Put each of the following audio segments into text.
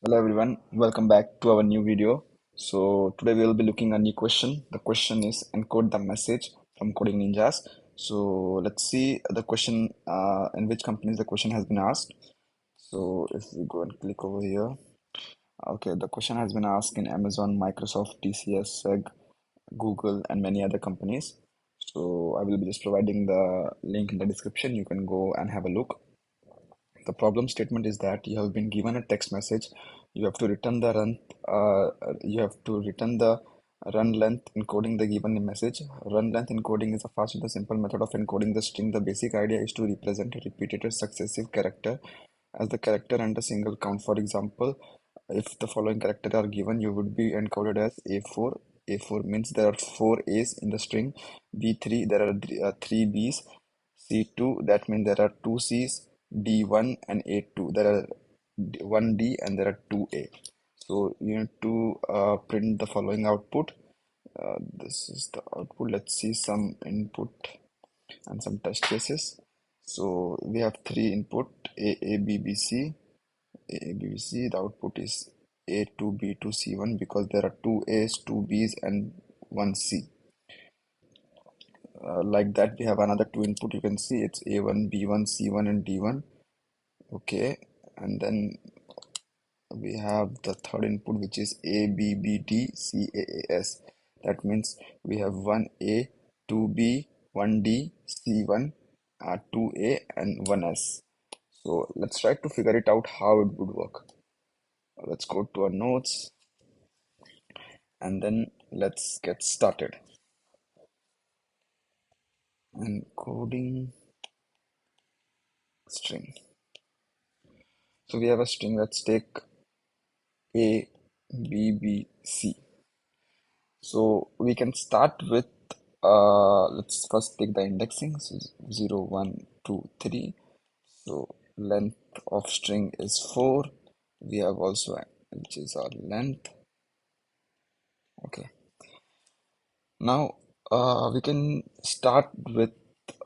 Hello everyone, welcome back to our new video. So today we will be looking at a new question. The question is encode the message from Coding Ninjas. So let's see the question in which companies the question has been asked. So if we go and click over here, okay, the question has been asked in Amazon, Microsoft, TCS, SEG, Google, and many other companies. So I will be just providing the link in the description. You can go and have a look. The problem statement is that you have been given a text message. You have to return the run. You have to return the run length encoding the given message. Run length encoding is a fast and simple method of encoding the string. The basic idea is to represent a repeated successive character as the character and a single count. For example, if the following characters are given, you would be encoded as A4. A4 means there are four A's in the string. B3, there are three B's. C2, that means there are two C's. D1 and A2, there are one D and there are two A. So you need to print the following output. This is the output. Let's see some input and some test cases. So we have three input A, B, B, C. A, B, B, C. The output is A2, B2, C1 because there are two A's, two B's, and one C. Like that, we have another two input. You can see it's A1, B1, C1, and D1. Okay, and then we have the third input, which is A, B, B, D, C, A, A, S. That means we have one A, two B, one D, C1, two A, and one S. So let's try to figure it out how it would work. Let's go to our notes and then let's get started. Encoding string. So we have a string. Let's take A, B, B, C. So we can start with let's first take the indexing. So 0, 1, 2, 3. So length of string is 4. We have also which is our length. Okay. Now we can start with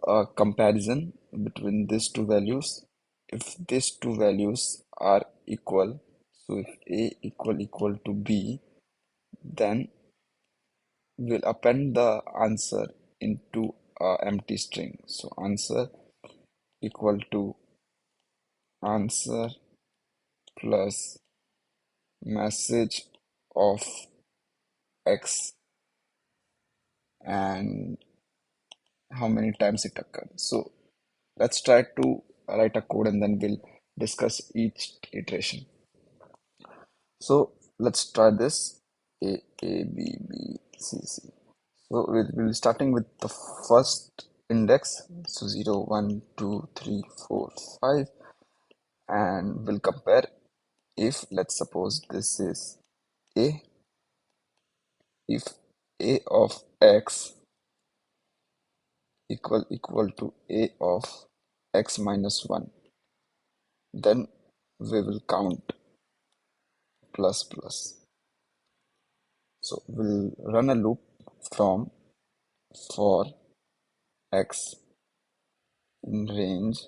a comparison between these two values. If these two values are equal, so if A equal to B, then we'll append the answer into a empty string. So answer equal to answer plus message of x and how many times it occurred. So let's try to write a code and then we'll discuss each iteration. So let's try this A, B, B, C, C. So we'll be starting with the first index. So 0, 1, 2, 3, 4, 5, and we'll compare. If let's suppose this is A, if A of x equal to A of x minus 1, then we will count plus plus. So we'll run a loop from for x in range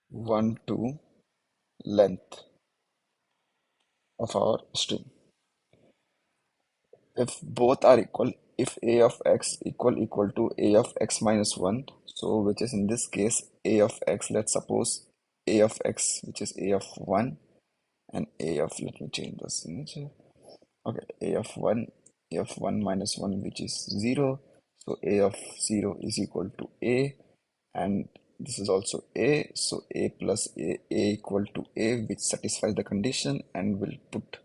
1 to length of our string. If both are equal, if A of x equal to A of x minus 1, so which is in this case A of x, let's suppose A of x, which is A of 1, and A of, let me change the signature. Okay, A of 1, A of 1 minus 1, which is 0. So A of 0 is equal to A, and this is also A. So A plus A equal to A, which satisfies the condition, and we'll put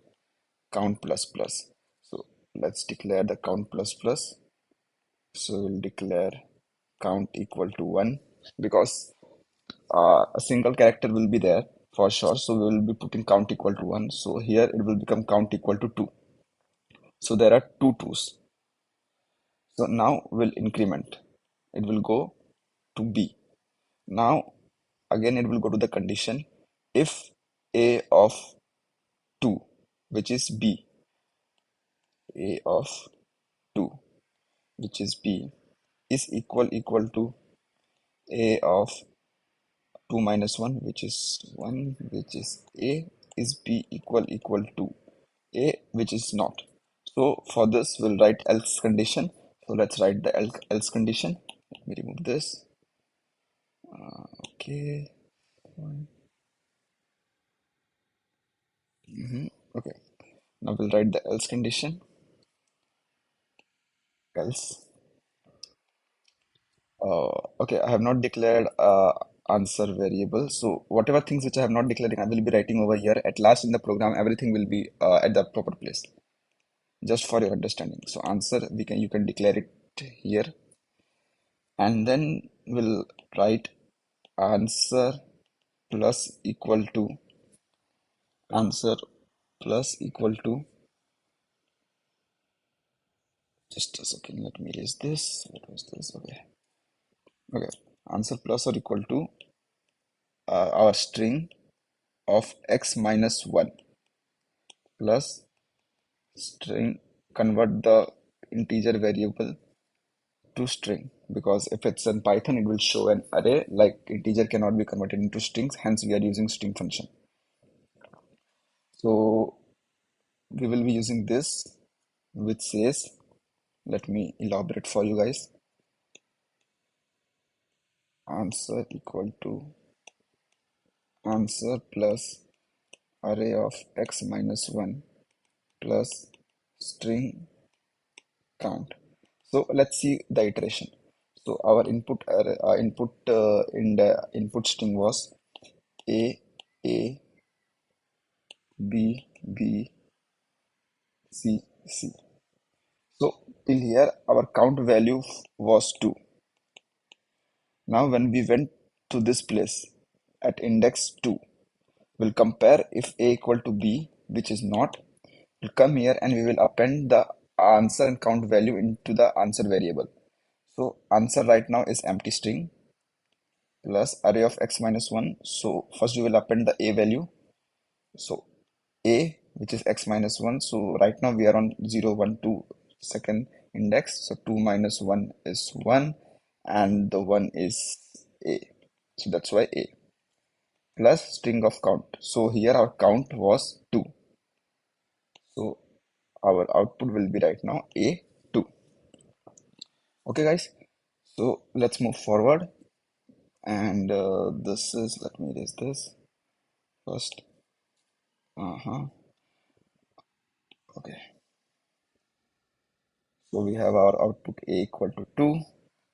count plus plus. So let's declare the count plus plus. So we'll declare count equal to 1 because a single character will be there for sure. So we will be putting count equal to 1. So here it will become count equal to 2. So there are two twos. So now we'll increment. It will go to B. Now again it will go to the condition if A of 2, which is B, A of 2, which is B, is equal to A of 2 minus 1, which is 1, which is A, is B equal to A, which is not. So for this, we'll write else condition. So let's write the else condition. Let me remove this. Okay. Okay. Now we'll write the else condition. Else. Okay, I have not declared answer variable. So whatever things which I have not declared, I will be writing over here. At last in the program, everything will be at the proper place. Just for your understanding. So answer, you can declare it here, and then we'll write answer plus equal to answer plus equal to. Just a second. Let me erase this. What was this? Okay. Okay. Answer plus or equal to our string of x minus 1 plus string, convert the integer variable to string, because if it's in Python it will show an array, like integer cannot be converted into strings, hence we are using string function. So we will be using this, which says, let me elaborate for you guys. Answer equal to answer plus array of x minus 1 plus string count. So let's see the iteration. So our input in the input string was a a b b c c. So till here our count value was 2. Now when we went to this place at index 2, we'll compare if a equal to b, which is not. We'll come here and we will append the answer and count value into the answer variable. So answer right now is empty string plus array of x minus 1. So first we will append the a value. So a, which is x minus 1. So right now we are on 0 1 2 second index. So 2 minus 1 is 1 and the 1 is a. So that's why a plus string of count. So here our count was 2. So our output will be right now a 2. Okay guys. So let's move forward. And this is, let me erase this first. Okay. So we have our output a equal to 2.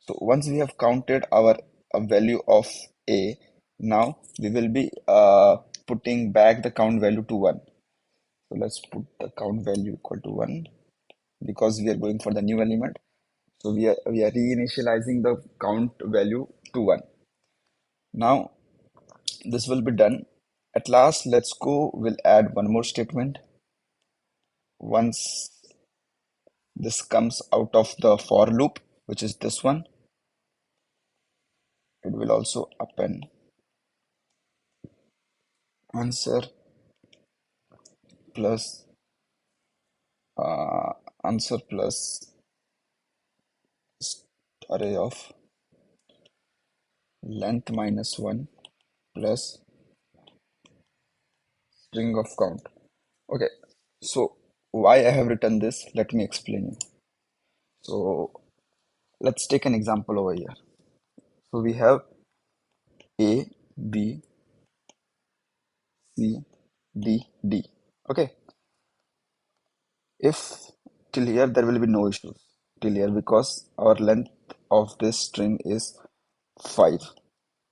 So once we have counted our value of a, now we will be putting back the count value to 1. So let's put the count value equal to 1 because we are going for the new element. So we are reinitializing the count value to 1. Now this will be done. At last, let's go. We'll add one more statement. Once this comes out of the for loop, which is this one, it will also append answer plus uh, answer plus array of length minus 1 plus string of count. Okay, so why I have written this, let me explain you. So let's take an example over here. So we have A, B, C, D, D. Okay, if till here there will be no issues till here because our length of this string is 5.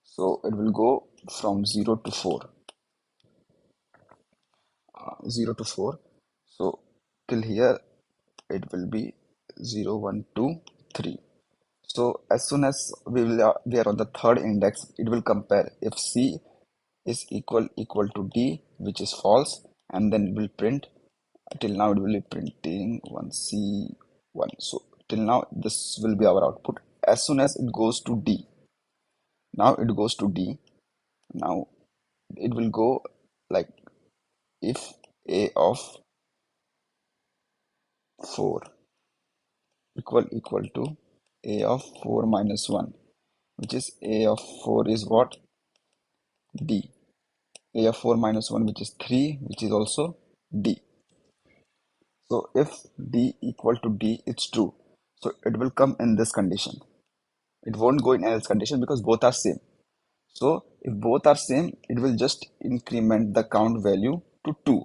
So it will go from 0 to 4. 0 to 4. So till here it will be 0, 1, 2, 3. So as soon as we are on the third index, it will compare if C is equal to D, which is false, and then it will print. Till now it will be printing 1C1. So till now this will be our output. As soon as it goes to D, now it goes to D. Now it will go like if A of 4 equal to A of 4 minus 1, which is A of 4 is what? D. A of 4 minus 1, which is 3, which is also D. So if D equal to D, it's true. So it will come in this condition. It won't go in else condition because both are same. So if both are same, it will just increment the count value to 2.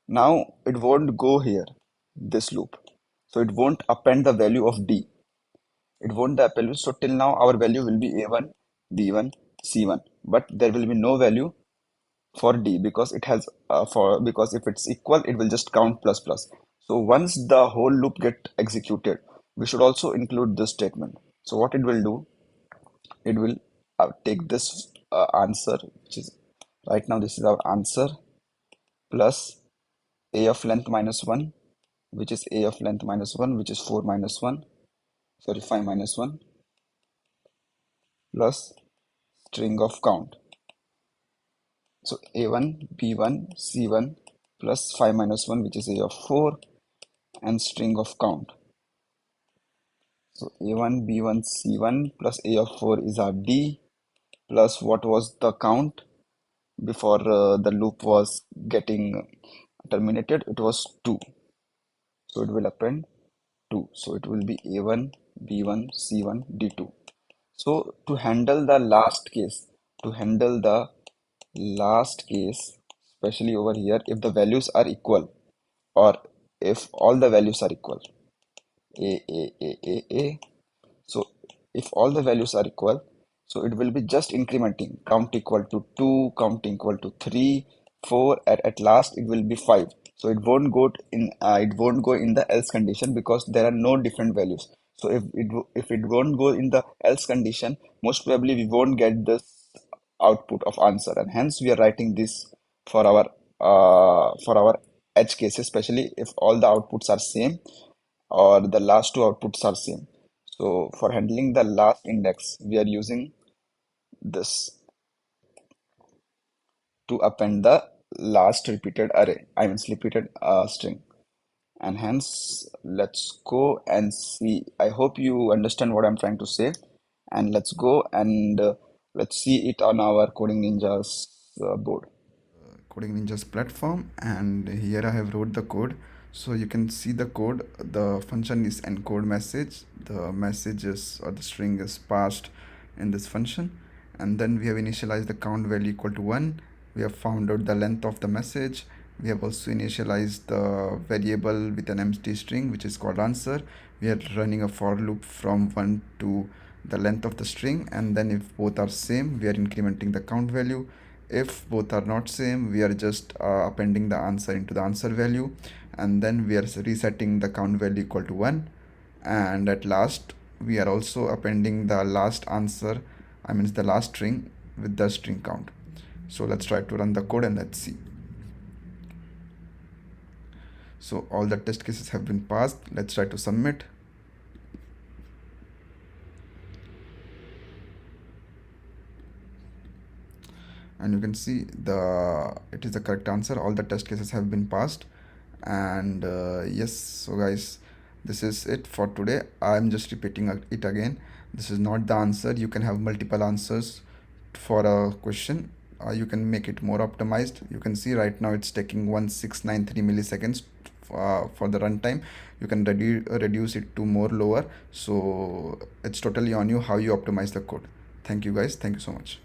Now it won't go here, this loop. So it won't append the value of D. It won't the append. So till now our value will be A1, B1, C1. But there will be no value for D because it has because if it's equal, it will just count plus plus. So once the whole loop get executed, we should also include this statement. So what it will do, it will take this answer, which is right now this is our answer, plus a of length minus 1, which is a of length minus 1, which is 4 minus 1, sorry 5 minus 1, plus string of count. So a1, b1, c1 plus 5 minus 1, which is a of 4, and string of count. So a1, b1, c1 plus a of 4 is our d, plus what was the count before the loop was getting terminated? It was 2. So it will append 2. So it will be a1, b1, c1, d2. So to handle the last case, to handle the last case, especially over here, if the values are equal or if all the values are equal, a. So if all the values are equal, so it will be just incrementing. Count equal to 2, count equal to 3, 4, at last it will be 5. So it won't go in the else condition because there are no different values. So if it won't go in the else condition, most probably we won't get this output of answer, and hence we are writing this for our edge cases, especially if all the outputs are same or the last two outputs are same. So for handling the last index, we are using this to append the last repeated array, I mean repeated string. And hence, let's go and see. I hope you understand what I'm trying to say. And let's go and let's see it on our Coding Ninjas board. Coding Ninjas platform, and here I have wrote the code. So you can see the code. The function is encode message. The messages or the string is passed in this function, and then we have initialized the count value equal to 1. We have found out the length of the message. We have also initialized the variable with an empty string, which is called answer. We are running a for loop from 1 to the length of the string, and then if both are same, we are incrementing the count value. If both are not same, we are just appending the answer into the answer value, and then we are resetting the count value equal to 1. And at last, we are also appending the last answer, I mean the last string with the string count. So let's try to run the code and let's see. So all the test cases have been passed. Let's try to submit. And you can see it is the correct answer. All the test cases have been passed. And yes, so guys, this is it for today. I'm just repeating it again. This is not the answer. You can have multiple answers for a question. You can make it more optimized. You can see right now it's taking 1693 milliseconds for the runtime. You can reduce it to more lower. So it's totally on you how you optimize the code. Thank you guys. Thank you so much.